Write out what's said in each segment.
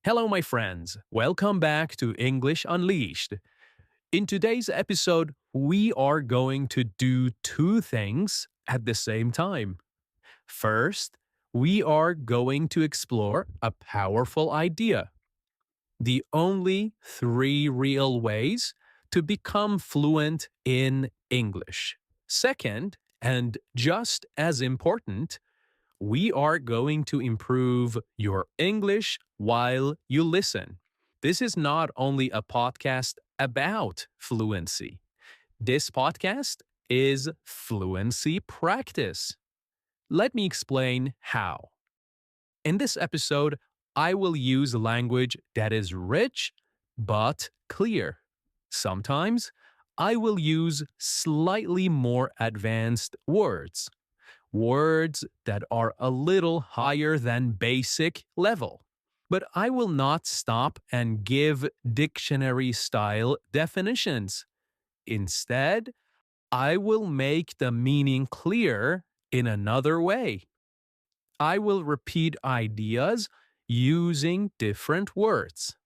Hello, my friends. Welcome back to English Unleashed. In today's episode, we are going to do two things at the same time. First, we are going to explore a powerful idea: the only three real ways to become fluent in English. Second, and just as important, we are going to improve your English while you listen. This is not only a podcast about fluency. This podcast is fluency practice. Let me explain how. In this episode, I will use language that is rich but clear. Sometimes I will use slightly more advanced words that are a little higher than basic level. But I will not stop and give dictionary style definitions. Instead, I will make the meaning clear in another way. I will repeat ideas using different words.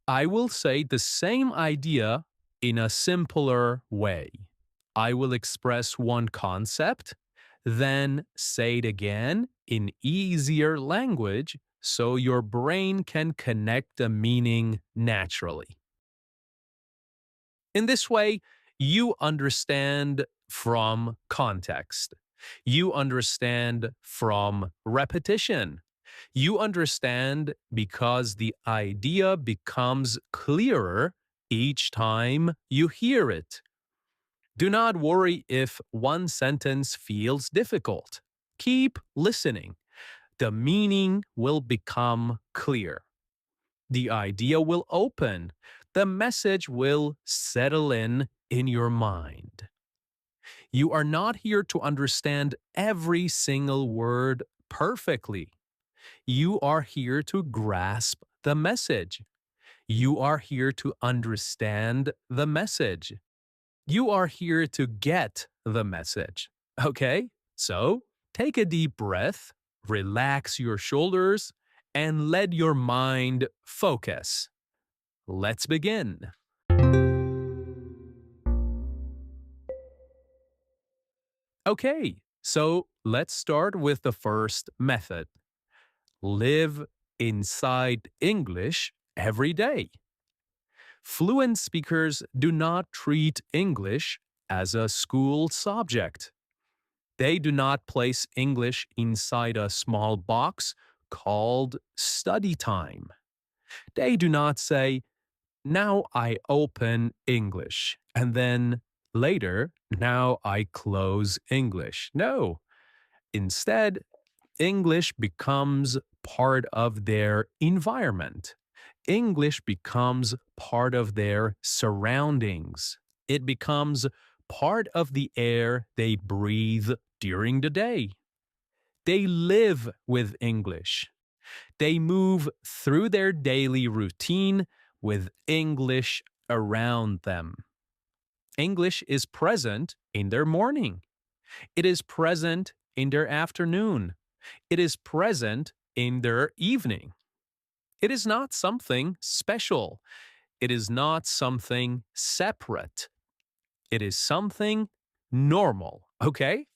I will say the same idea in a simpler way. I will express one concept, then say it again in easier language so your brain can connect the meaning naturally. In this way, you understand from context. You understand from repetition. You understand because the idea becomes clearer each time you hear it. Do not worry if one sentence feels difficult. Keep listening. The meaning will become clear. The idea will open. The message will settle in your mind. You are not here to understand every single word perfectly. You are here to grasp the message. You are here to understand the message. You are here to get the message. Okay? So take a deep breath, relax your shoulders, and let your mind focus. Let's begin. Okay, so let's start with the first method. Live inside English every day. Fluent speakers do not treat English as a school subject. They do not place English inside a small box called study time. They do not say, "Now I open English," and then later, "Now I close English." No. Instead, English becomes part of their environment. English becomes part of their surroundings. It becomes part of the air they breathe during the day. They live with English. They move through their daily routine with English around them. English is present in their morning. It is present in their afternoon. It is present in their evening. It is not something special. It is not something separate. It is something normal, okay?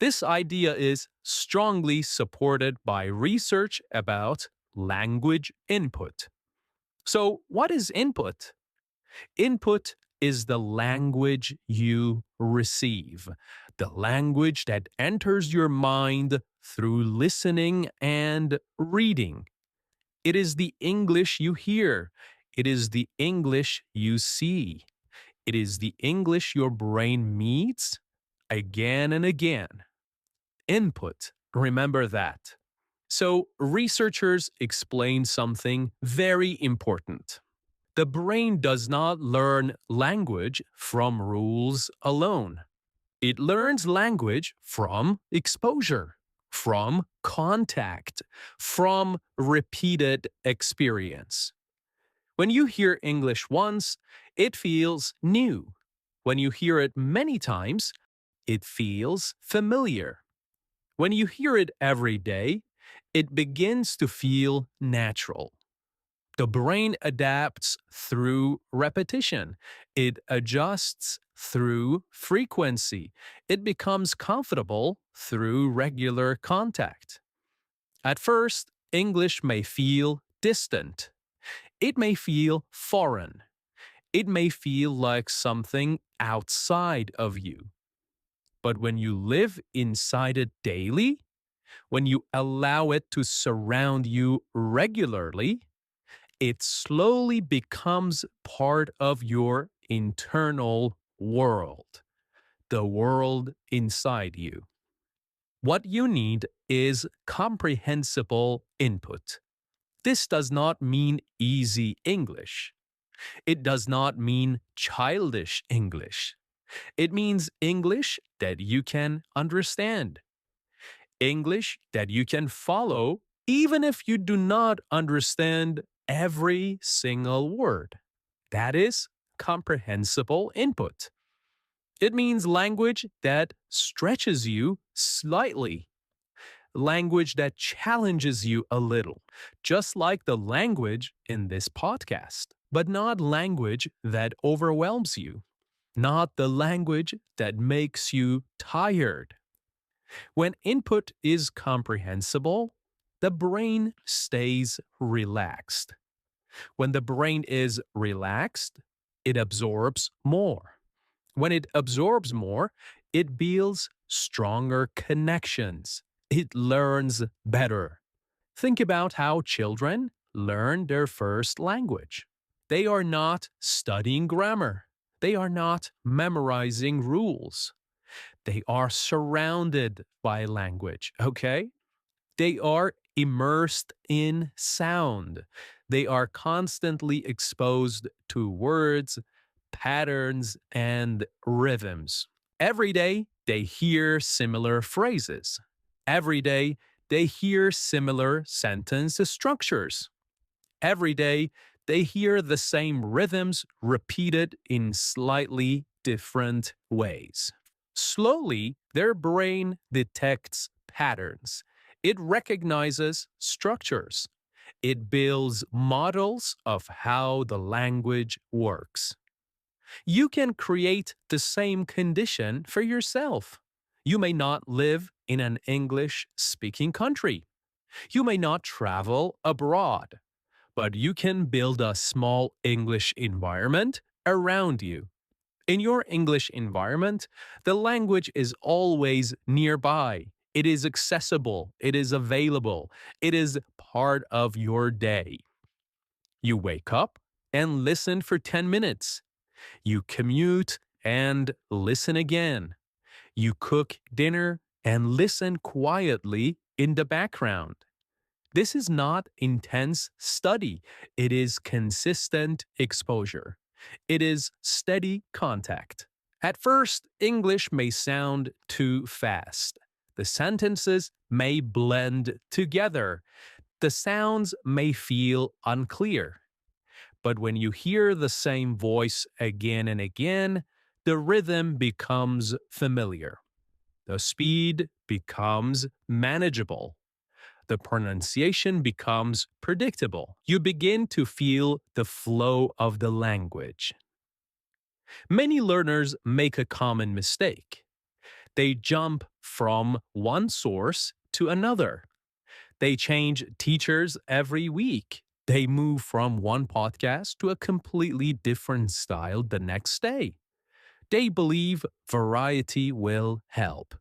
This idea is strongly supported by research about language input. So, what is input? Input is the language you receive, the language that enters your mind through listening and reading. It is the English you hear. It is the English you see. It is the English your brain meets again and again. Input. Remember that. So, researchers explain something very important. The brain does not learn language from rules alone. It learns language from exposure, from contact, from repeated experience. When you hear English once, it feels new. When you hear it many times, it feels familiar. When you hear it every day, it begins to feel natural. The brain adapts through repetition. It adjusts through frequency. It becomes comfortable through regular contact. At first, English may feel distant. It may feel foreign. It may feel like something outside of you. But when you live inside it daily, when you allow it to surround you regularly, it slowly becomes part of your internal world, the world inside you. What you need is comprehensible input. This does not mean easy English. It does not mean childish English. It means English that you can understand, English that you can follow, even if you do not understand every single word. That is comprehensible input. It means language that stretches you slightly, language that challenges you a little, just like the language in this podcast, but not language that overwhelms you, not the language that makes you tired. When input is comprehensible, the brain stays relaxed. When the brain is relaxed, it absorbs more. When it absorbs more, it builds stronger connections. It learns better. Think about how children learn their first language. They are not studying grammar. They are not memorizing rules. They are surrounded by language, okay? They are immersed in sound. They are constantly exposed to words, patterns, and rhythms. Every day, they hear similar phrases. Every day, they hear similar sentence structures. Every day, they hear the same rhythms repeated in slightly different ways. Slowly, their brain detects patterns. It recognizes structures. It builds models of how the language works. You can create the same condition for yourself. You may not live in an English speaking country. You may not travel abroad, but you can build a small English environment around you. In your English environment, the language is always nearby. It is accessible. It is available. It is part of your day. You wake up and listen for 10 minutes. You commute and listen again. You cook dinner and listen quietly in the background. This is not intense study. It is consistent exposure. It is steady contact. At first, English may sound too fast. The sentences may blend together. The sounds may feel unclear. But when you hear the same voice again and again, the rhythm becomes familiar. The speed becomes manageable. The pronunciation becomes predictable. You begin to feel the flow of the language. Many learners make a common mistake. They jump from one source to another. They change teachers every week. They move from one podcast to a completely different style the next day. They believe variety will help.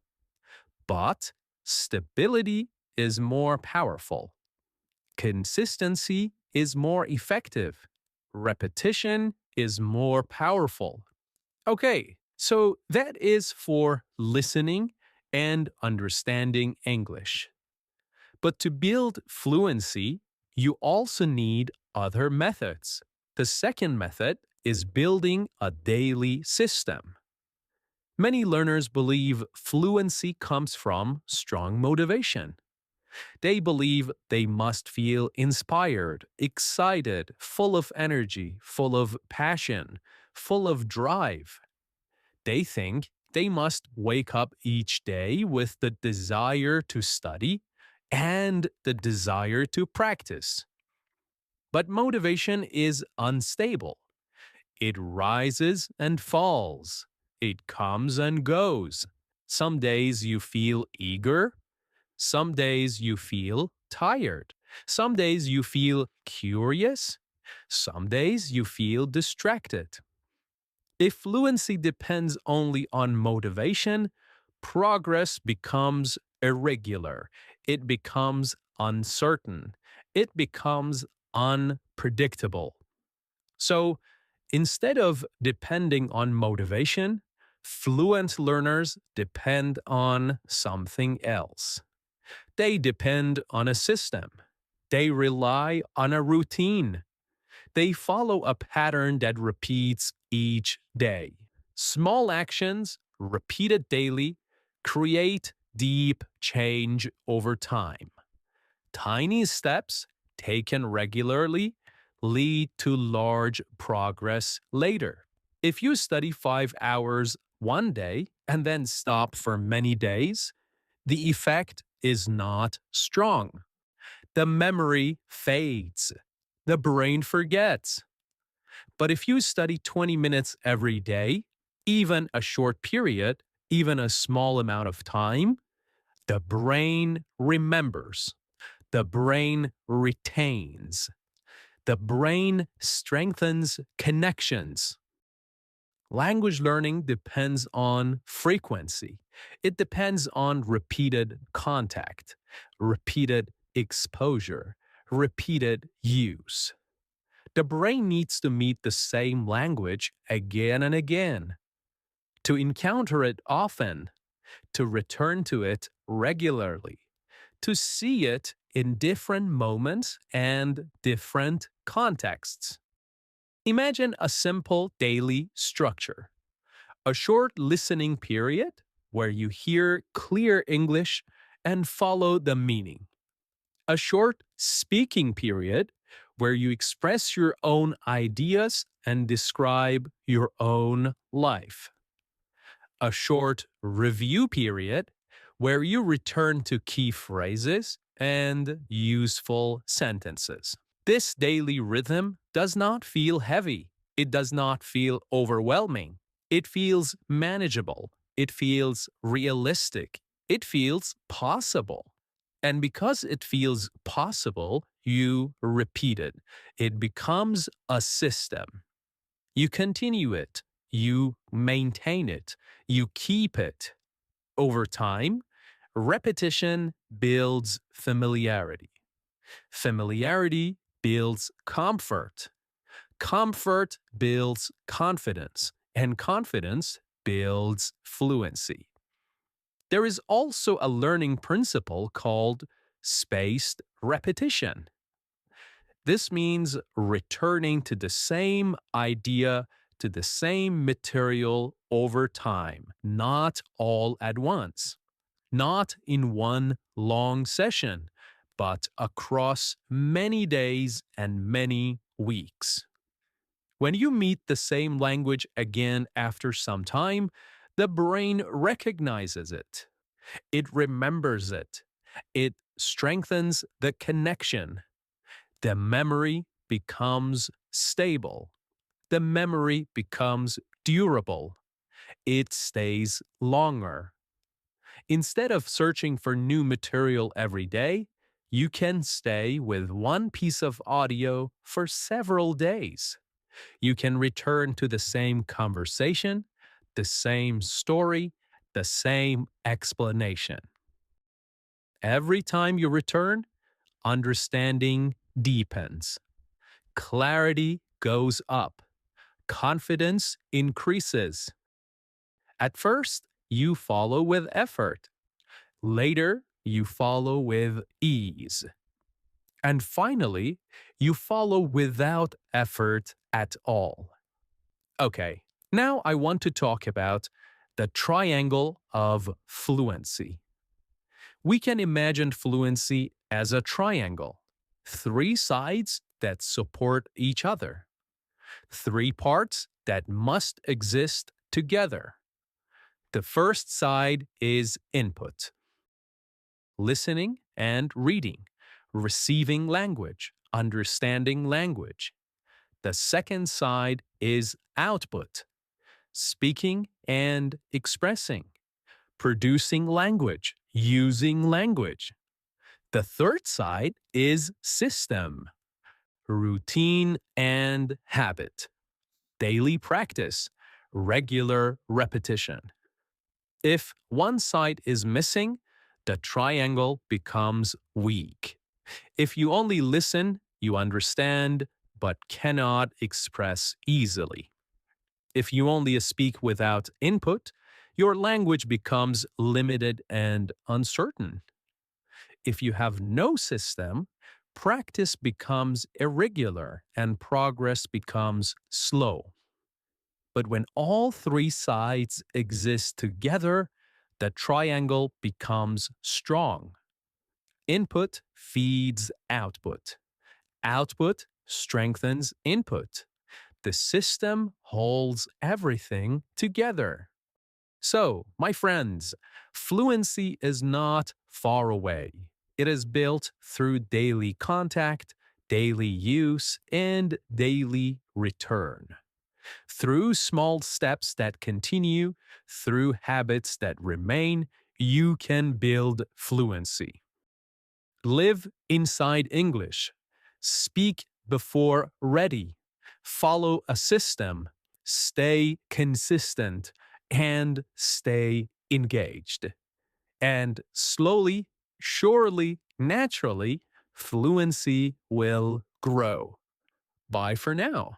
But stability is more powerful. Consistency is more effective. Repetition is more powerful. Okay, so that is for listening and understanding English. But to build fluency, you also need other methods. The second method is building a daily system. Many learners believe fluency comes from strong motivation. They believe they must feel inspired, excited, full of energy, full of passion, full of drive. They think they must wake up each day with the desire to study and the desire to practice. But motivation is unstable. It rises and falls. It comes and goes. Some days you feel eager. Some days you feel tired. Some days you feel curious. Some days you feel distracted. If fluency depends only on motivation, progress becomes irregular. It becomes uncertain. It becomes unpredictable. So instead of depending on motivation, fluent learners depend on something else. They depend on a system. They rely on a routine. They follow a pattern that repeats each day. Small actions, repeated daily, create deep change over time. Tiny steps, taken regularly, lead to large progress later. If you study 5 hours one day and then stop for many days, the effect is not strong. The memory fades. The brain forgets. But if you study 20 minutes every day, even a short period, even a small amount of time, the brain remembers. The brain retains. The brain strengthens connections. Language learning depends on frequency. It depends on repeated contact, repeated exposure, repeated use. The brain needs to meet the same language again and again, to encounter it often, to return to it regularly, to see it in different moments and different contexts. Imagine a simple daily structure: a short listening period where you hear clear English and follow the meaning, a short speaking period where you express your own ideas and describe your own life, a short review period where you return to key phrases and useful sentences. This daily rhythm does not feel heavy. It does not feel overwhelming. It feels manageable. It feels realistic. It feels possible. And because it feels possible, you repeat it. It becomes a system. You continue it. You maintain it. You keep it. Over time, repetition builds familiarity. Familiarity builds comfort. Comfort builds confidence. And confidence builds fluency. There is also a learning principle called spaced repetition. This means returning to the same idea, to the same material over time, not all at once, not in one long session, but across many days and many weeks. When you meet the same language again after some time, the brain recognizes it. It remembers it. It strengthens the connection. The memory becomes stable. The memory becomes durable. It stays longer. Instead of searching for new material every day, you can stay with one piece of audio for several days. You can return to the same conversation, the same story, the same explanation. Every time you return, understanding deepens. Clarity goes up. Confidence increases. At first, you follow with effort. Later, you follow with ease. And finally, you follow without effort at all. Okay, now I want to talk about the triangle of fluency. We can imagine fluency as a triangle, three sides that support each other, three parts that must exist together. The first side is input, listening and reading, receiving language, understanding language. The second side is output, speaking and expressing, producing language, using language. The third side is system, routine and habit, daily practice, regular repetition. If one side is missing, the triangle becomes weak. If you only listen, you understand, but cannot express easily. If you only speak without input, your language becomes limited and uncertain. If you have no system, practice becomes irregular and progress becomes slow. But when all three sides exist together, the triangle becomes strong. Input feeds output. Output strengthens input. The system holds everything together. So, my friends, fluency is not far away. It is built through daily contact, daily use, and daily return. Through small steps that continue, through habits that remain, you can build fluency. Live inside English. Speak before ready. Follow a system. Stay consistent and stay engaged. And slowly, surely, naturally, fluency will grow. Bye for now.